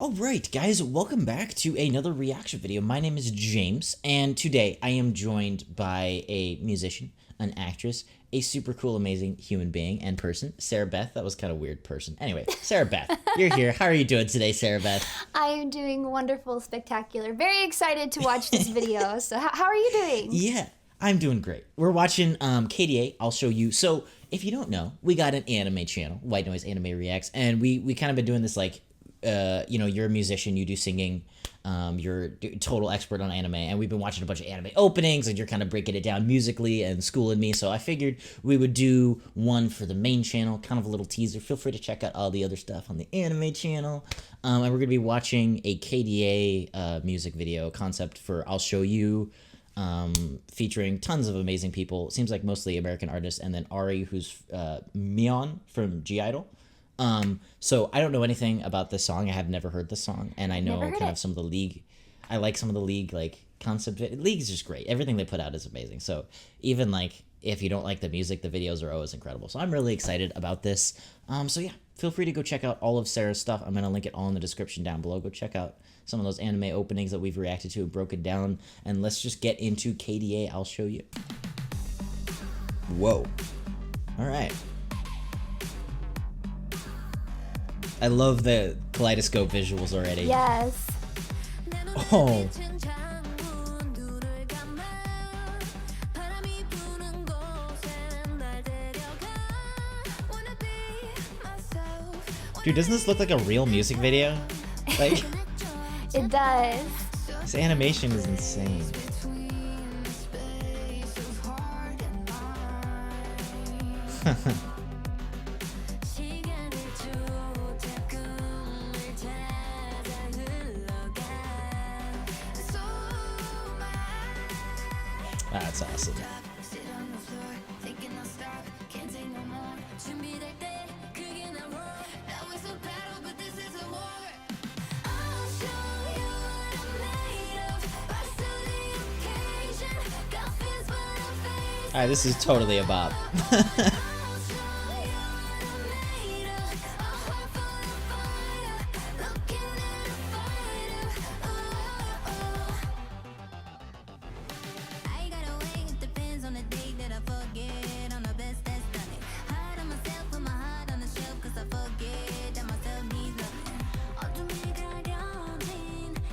All right, guys, welcome back to another reaction video. My name is James, and today I am joined by a musician, an actress, a super cool, amazing human being and person, Sarah Beth. That was kind of weird person. Anyway, Sarah Beth, you're here. How are you doing today, Sarah Beth? I am doing wonderful, spectacular. Very excited to watch this video. So how are you doing? Yeah, I'm doing great. We're watching KDA I'll Show You. So if you don't know, we got an anime channel, White Noise Anime Reacts, and we kind of been doing this like, you're a musician, you do singing, you're a total expert on anime, and we've been watching a bunch of anime openings, and you're kind of breaking it down musically and schooling me, so I figured we would do one for the main channel, kind of a little teaser. Feel free to check out all the other stuff on the anime channel, and we're going to be watching a KDA music video concept for I'll Show You, featuring tons of amazing people. It seems like mostly American artists, and then Ahri, who's Mion from G-Idol. So I don't know anything about this song. I have never heard this song, and I know kind of some of the League. I like some of the League like concept. League's just great. Everything they put out is amazing. So even like if you don't like the music, the videos are always incredible. So I'm really excited about this. So yeah, feel free to go check out all of Sarah's stuff. I'm gonna link it all in the description down below. Go check out some of those anime openings that we've reacted to and broken down. And let's just get into KDA I'll Show You. Whoa. All right. I love the kaleidoscope visuals already. Yes. Oh. Dude, doesn't this look like a real music video? Like, It does. this animation is insane. That's awesome. Alright, this is totally a bop.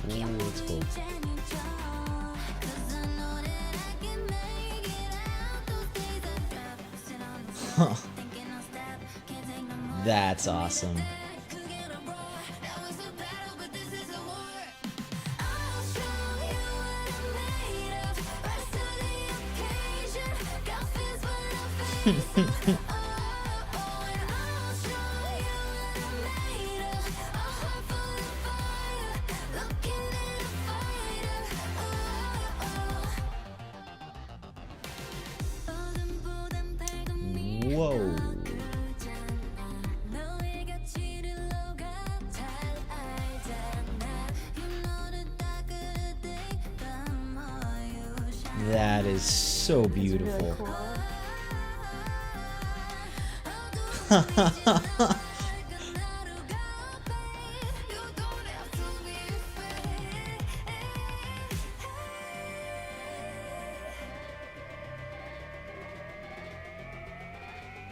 Ooh, that's cool. That's awesome. Whoa. That is so beautiful. Really cool.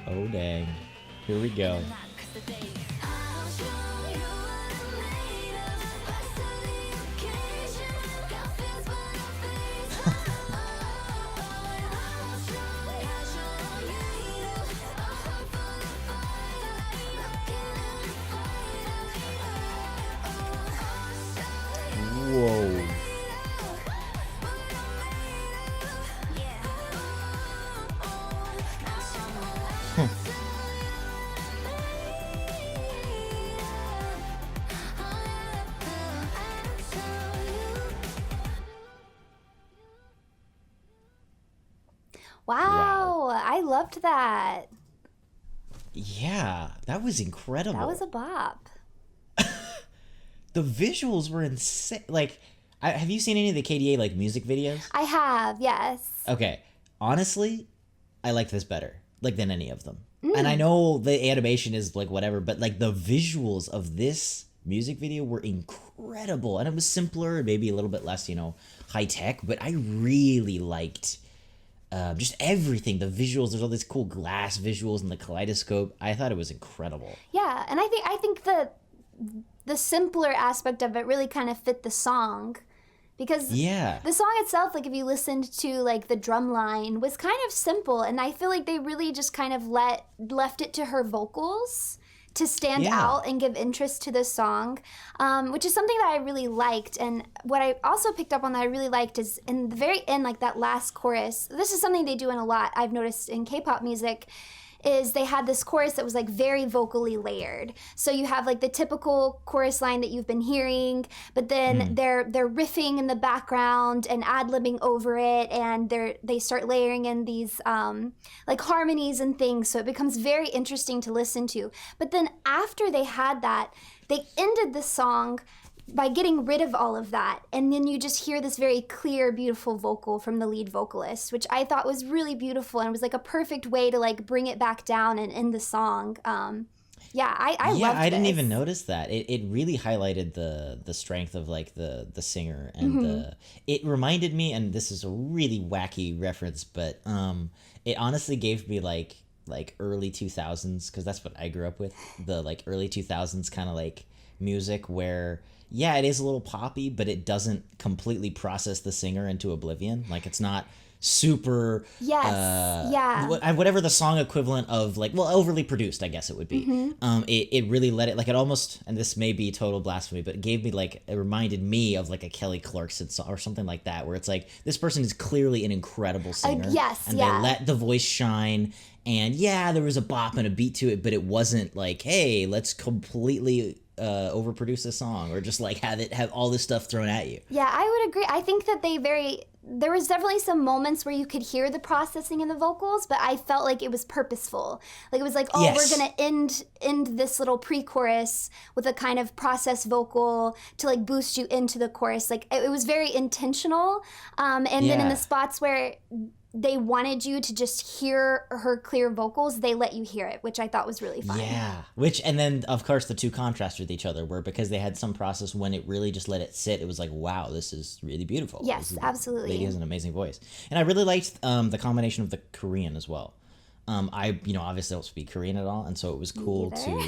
Oh dang. Here we go. Whoa. Wow, I loved that. Yeah, that was incredible. That was a bop. The visuals were insane. Like, have you seen any of the KDA like music videos? I have, yes. Okay, honestly, I like this better, like than any of them. And I know the animation is like whatever, but like the visuals of this music video were incredible, and it was simpler, maybe a little bit less, high tech, but I really liked just everything. The visuals, there's all these cool glass visuals and the kaleidoscope. I thought it was incredible. Yeah, and I think the simpler aspect of it really kind of fit the song, because the song itself, like if you listened to like the drum line, was kind of simple, and I feel like they really just kind of left it to her vocals to stand out and give interest to the song, which is something that I really liked. And what I also picked up on that I really liked is in the very end, like that last chorus, this is something they do in a lot, I've noticed in K-pop music, is they had this chorus that was like very vocally layered. So you have like the typical chorus line that you've been hearing, but then they're riffing in the background and ad-libbing over it, and they start layering in these like harmonies and things, so it becomes very interesting to listen to. But then after they had that, they ended the song by getting rid of all of that, and then you just hear this very clear, beautiful vocal from the lead vocalist, which I thought was really beautiful, and it was like a perfect way to like bring it back down and end the song. I loved it. I didn't even notice that. It really highlighted the strength of like the singer, and it reminded me, and this is a really wacky reference, but it honestly gave me like early 2000s, because that's what I grew up with, the like early 2000s kind of like music where it is a little poppy, but it doesn't completely process the singer into oblivion. Like it's not super whatever the song equivalent of like, well, overly produced, I guess it would be. It really let it, like it almost, and this may be total blasphemy, but it gave me like, it reminded me of like a Kelly Clarkson song or something like that, where it's like this person is clearly an incredible singer, and they let the voice shine, and there was a bop and a beat to it, but it wasn't like, hey, let's completely overproduce a song, or just like have all this stuff thrown at you. I would agree. I think that there was definitely some moments where you could hear the processing in the vocals, but I felt like it was purposeful. Like it was like, we're gonna end this little pre-chorus with a kind of processed vocal to like boost you into the chorus. Like it was very intentional. Then in the spots where they wanted you to just hear her clear vocals, they let you hear it, which I thought was really fun. And then of course the two contrast with each other, where because they had some process, when it really just let it sit, it was like, wow, this is really beautiful. Yes, absolutely. The lady has an amazing voice. And I really liked the combination of the Korean as well. I obviously don't speak Korean at all, and so it was cool to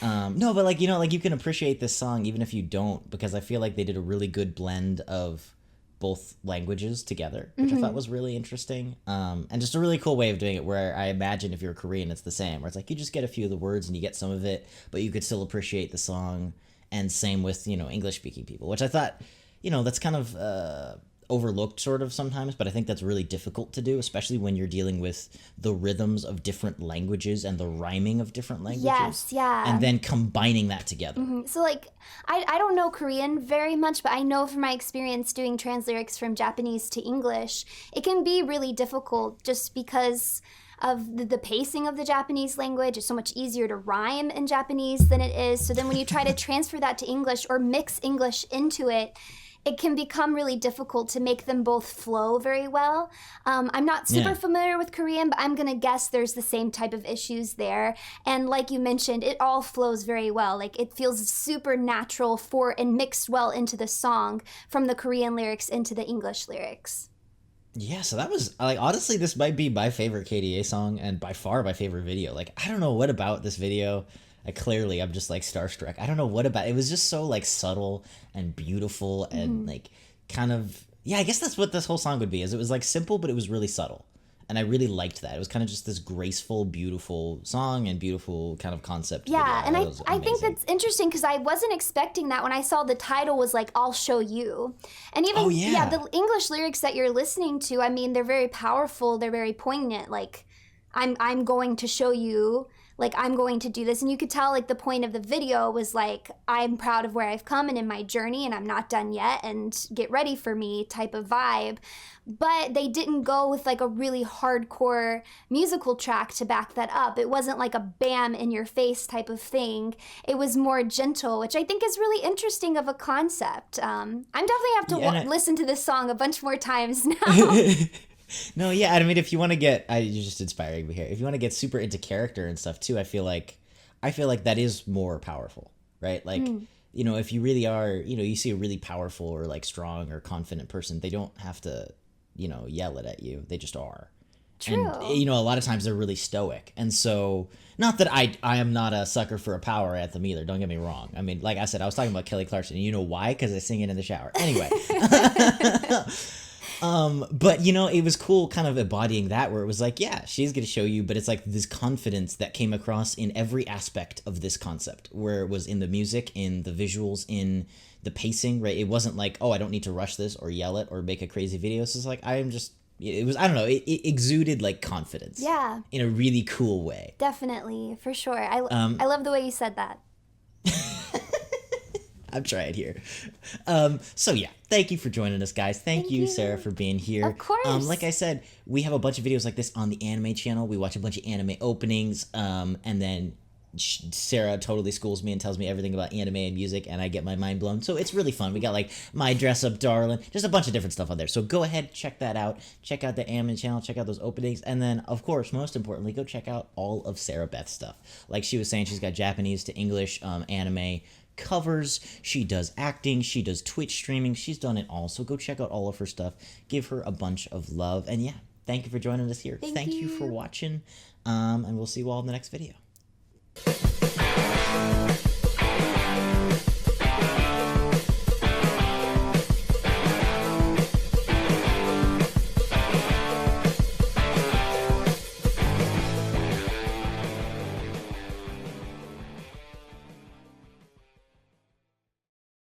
no, but like you can appreciate this song even if you don't, because I feel like they did a really good blend of both languages together, which I thought was really interesting, and just a really cool way of doing it, where I imagine if you're Korean it's the same, where it's like you just get a few of the words and you get some of it, but you could still appreciate the song. And same with English speaking people, which I thought that's kind of overlooked sort of sometimes, but I think that's really difficult to do, especially when you're dealing with the rhythms of different languages and the rhyming of different languages. And then combining that together. So like, I don't know Korean very much, but I know from my experience doing translyrics from Japanese to English, it can be really difficult just because of the pacing of the Japanese language. It's so much easier to rhyme in Japanese than it is. So then when you try to transfer that to English or mix English into it, it can become really difficult to make them both flow very well. I'm not super familiar with Korean, but I'm gonna guess there's the same type of issues there. And like you mentioned, it all flows very well. Like it feels super natural and mixed well into the song from the Korean lyrics into the English lyrics. Yeah, so that was, like, honestly, this might be my favorite KDA song, and by far my favorite video. Like, I don't know what about this video. I'm just like starstruck. I don't know what about it. It was just so like subtle and beautiful and like kind of, I guess that's what this whole song would be, is it was like simple, but it was really subtle. And I really liked that. It was kind of just this graceful, beautiful song and beautiful kind of concept. Yeah, and I think that's interesting because I wasn't expecting that when I saw the title was like, I'll Show You. And even, the English lyrics that you're listening to, I mean, they're very powerful. They're very poignant. Like, I'm going to show you, like, I'm going to do this. And you could tell, like, the point of the video was, like, I'm proud of where I've come and in my journey, and I'm not done yet, and get ready for me type of vibe. But they didn't go with, like, a really hardcore musical track to back that up. It wasn't, like, a bam in your face type of thing. It was more gentle, which I think is really interesting of a concept. I'm definitely have to listen to this song a bunch more times now. No, yeah, I mean, if you want to get, you're just inspiring me here. If you want to get super into character and stuff too, I feel like that is more powerful. right? Like, you know, if you really are, you know, you see a really powerful or like strong or confident person, they don't have to, you know, yell it at you. They just are. True. And, you know, a lot of times they're really stoic. And so, not that I am not a sucker for a power anthem either. Don't get me wrong. I mean, like I said, I was talking about Kelly Clarkson. And you know why? Because I sing it in the shower. Anyway. But, you know, it was cool kind of embodying that where it was like, yeah, she's going to show you. But it's like this confidence that came across in every aspect of this concept, where it was in the music, in the visuals, in the pacing, right? It wasn't like, oh, I don't need to rush this or yell it or make a crazy video. So it's like, it was, I don't know, it exuded like confidence. Yeah. In a really cool way. Definitely, for sure. I love the way you said that. I'm trying here. So yeah, thank you for joining us, guys. Thank you, Sarah, for being here. Of course. Like I said, we have a bunch of videos like this on the anime channel. We watch a bunch of anime openings, and then Sarah totally schools me and tells me everything about anime and music, and I get my mind blown. So it's really fun. We got like My Dress Up Darling, just a bunch of different stuff on there. So go ahead, check that out. Check out the anime channel, check out those openings, and then of course, most importantly, go check out all of Sarah Beth's stuff. Like she was saying, she's got Japanese to English anime covers, she does acting, she does Twitch streaming, she's done it all. So go check out all of her stuff. Give her a bunch of love, and yeah, thank you for joining us here. Thank you for watching, and we'll see you all in the next video.